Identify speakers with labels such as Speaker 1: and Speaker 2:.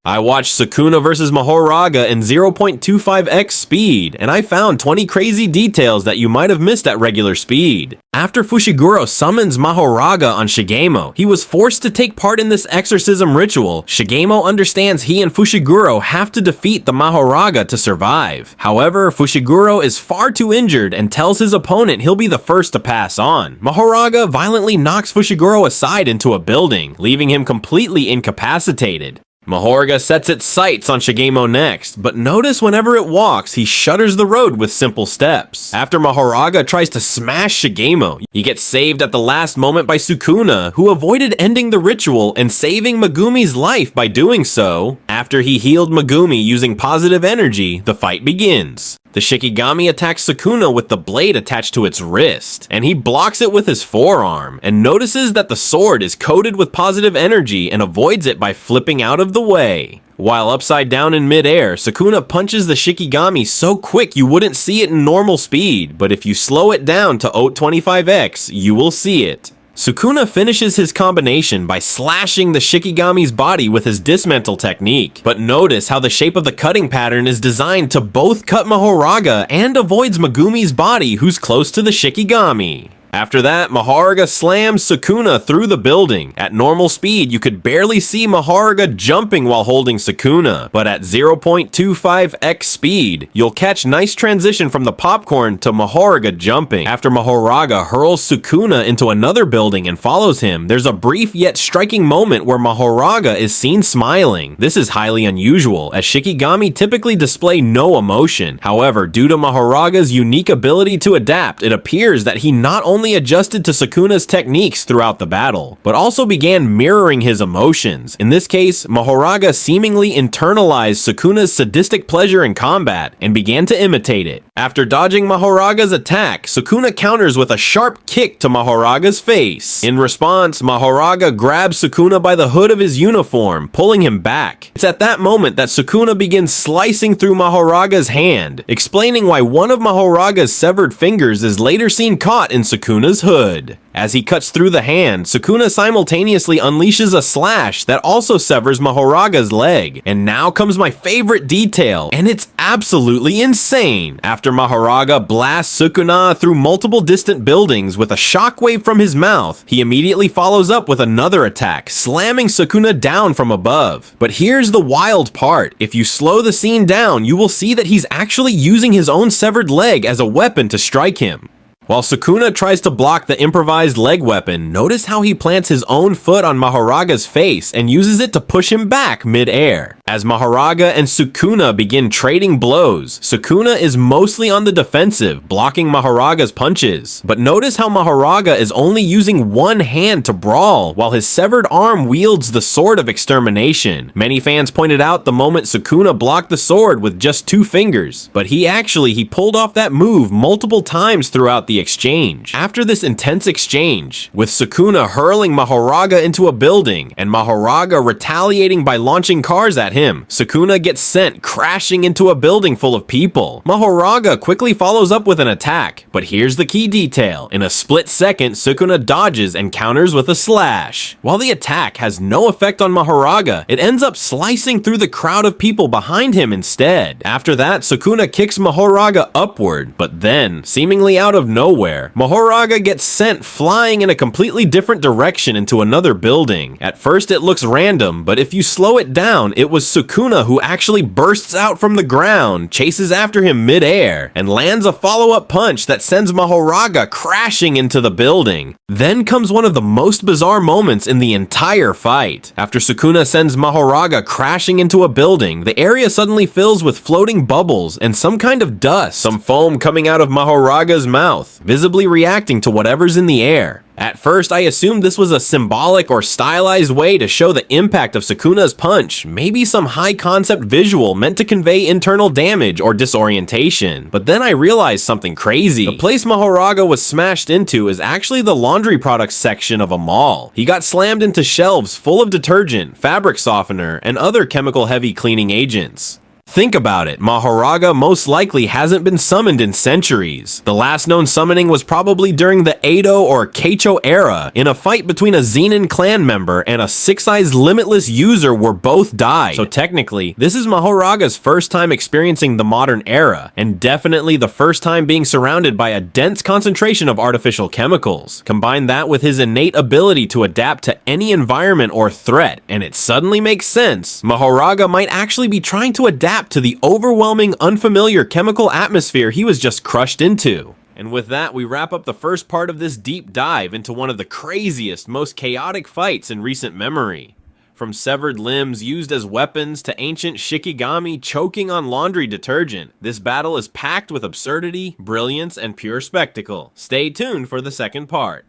Speaker 1: I watched Sukuna vs Mahoraga in 0.25x speed, and I found 20 crazy details that you might have missed at regular speed. After Fushiguro summons Mahoraga on Shigemo, he was forced to take part in this exorcism ritual. Shigemo understands he and Fushiguro have to defeat the Mahoraga to survive. However, Fushiguro is far too injured and tells his opponent he'll be the first to pass on. Mahoraga violently knocks Fushiguro aside into a building, leaving him completely incapacitated. Mahoraga sets its sights on Shigemo next, but notice whenever it walks, he shutters the road with simple steps. After Mahoraga tries to smash Shigemo, he gets saved at the last moment by Sukuna, who avoided ending the ritual and saving Megumi's life by doing so. After he healed Megumi using positive energy, the fight begins. The Shikigami attacks Sukuna with the blade attached to its wrist, and he blocks it with his forearm, and notices that the sword is coated with positive energy and avoids it by flipping out of the way. While upside down in midair, Sukuna punches the Shikigami so quick you wouldn't see it in normal speed, but if you slow it down to 0.25x, you will see it. Sukuna finishes his combination by slashing the Shikigami's body with his dismantle technique, but notice how the shape of the cutting pattern is designed to both cut Mahoraga and avoids Megumi's body, who's close to the Shikigami. After that, Mahoraga slams Sukuna through the building. At normal speed, you could barely see Mahoraga jumping while holding Sukuna, but at 0.25x speed, you'll catch nice transition from the popcorn to Mahoraga jumping. After Mahoraga hurls Sukuna into another building and follows him, there's a brief yet striking moment where Mahoraga is seen smiling. This is highly unusual, as Shikigami typically display no emotion. However, due to Mahoraga's unique ability to adapt, it appears that he not only adjusted to Sukuna's techniques throughout the battle, but also began mirroring his emotions. In this case, Mahoraga seemingly internalized Sukuna's sadistic pleasure in combat and began to imitate it. After dodging Mahoraga's attack, Sukuna counters with a sharp kick to Mahoraga's face. In response, Mahoraga grabs Sukuna by the hood of his uniform, pulling him back. It's at that moment that Sukuna begins slicing through Mahoraga's hand, explaining why one of Mahoraga's severed fingers is later seen caught in Sukuna's hood. As he cuts through the hand, Sukuna simultaneously unleashes a slash that also severs Mahoraga's leg. And now comes my favorite detail, and it's absolutely insane. After Mahoraga blasts Sukuna through multiple distant buildings with a shockwave from his mouth, he immediately follows up with another attack, slamming Sukuna down from above. But here's the wild part. If you slow the scene down, you will see that he's actually using his own severed leg as a weapon to strike him. While Sukuna tries to block the improvised leg weapon, notice how he plants his own foot on Mahoraga's face and uses it to push him back mid-air. As Mahoraga and Sukuna begin trading blows, Sukuna is mostly on the defensive, blocking Mahoraga's punches. But notice how Mahoraga is only using one hand to brawl, while his severed arm wields the sword of extermination. Many fans pointed out the moment Sukuna blocked the sword with just 2 fingers, but he pulled off that move multiple times throughout the exchange. After this intense exchange, with Sukuna hurling Mahoraga into a building and Mahoraga retaliating by launching cars at him, Sukuna gets sent crashing into a building full of people. Mahoraga quickly follows up with an attack, but here's the key detail. In a split second, Sukuna dodges and counters with a slash. While the attack has no effect on Mahoraga, it ends up slicing through the crowd of people behind him instead. After that, Sukuna kicks Mahoraga upward, but then, seemingly out of nowhere, Mahoraga gets sent flying in a completely different direction into another building. At first it looks random, but if you slow it down, it was Sukuna who actually bursts out from the ground, chases after him mid-air, and lands a follow-up punch that sends Mahoraga crashing into the building. Then comes one of the most bizarre moments in the entire fight. After Sukuna sends Mahoraga crashing into a building, the area suddenly fills with floating bubbles and some kind of dust, some foam coming out of Mahoraga's mouth, visibly reacting to whatever's in the air. At first, I assumed this was a symbolic or stylized way to show the impact of Sukuna's punch, maybe some high-concept visual meant to convey internal damage or disorientation. But then I realized something crazy. The place Mahoraga was smashed into is actually the laundry products section of a mall. He got slammed into shelves full of detergent, fabric softener, and other chemical-heavy cleaning agents. Think about it, Mahoraga most likely hasn't been summoned in centuries. The last known summoning was probably during the Edo or Keicho era, in a fight between a Zenin clan member and a Six-Eyes Limitless user where both died. So technically, this is Mahoraga's first time experiencing the modern era, and definitely the first time being surrounded by a dense concentration of artificial chemicals. Combine that with his innate ability to adapt to any environment or threat, and it suddenly makes sense. Mahoraga might actually be trying to adapt to the overwhelming, unfamiliar chemical atmosphere he was just crushed into. And with that, we wrap up the first part of this deep dive into one of the craziest, most chaotic fights in recent memory. From severed limbs used as weapons to ancient Shikigami choking on laundry detergent, this battle is packed with absurdity, brilliance, and pure spectacle. Stay tuned for the second part.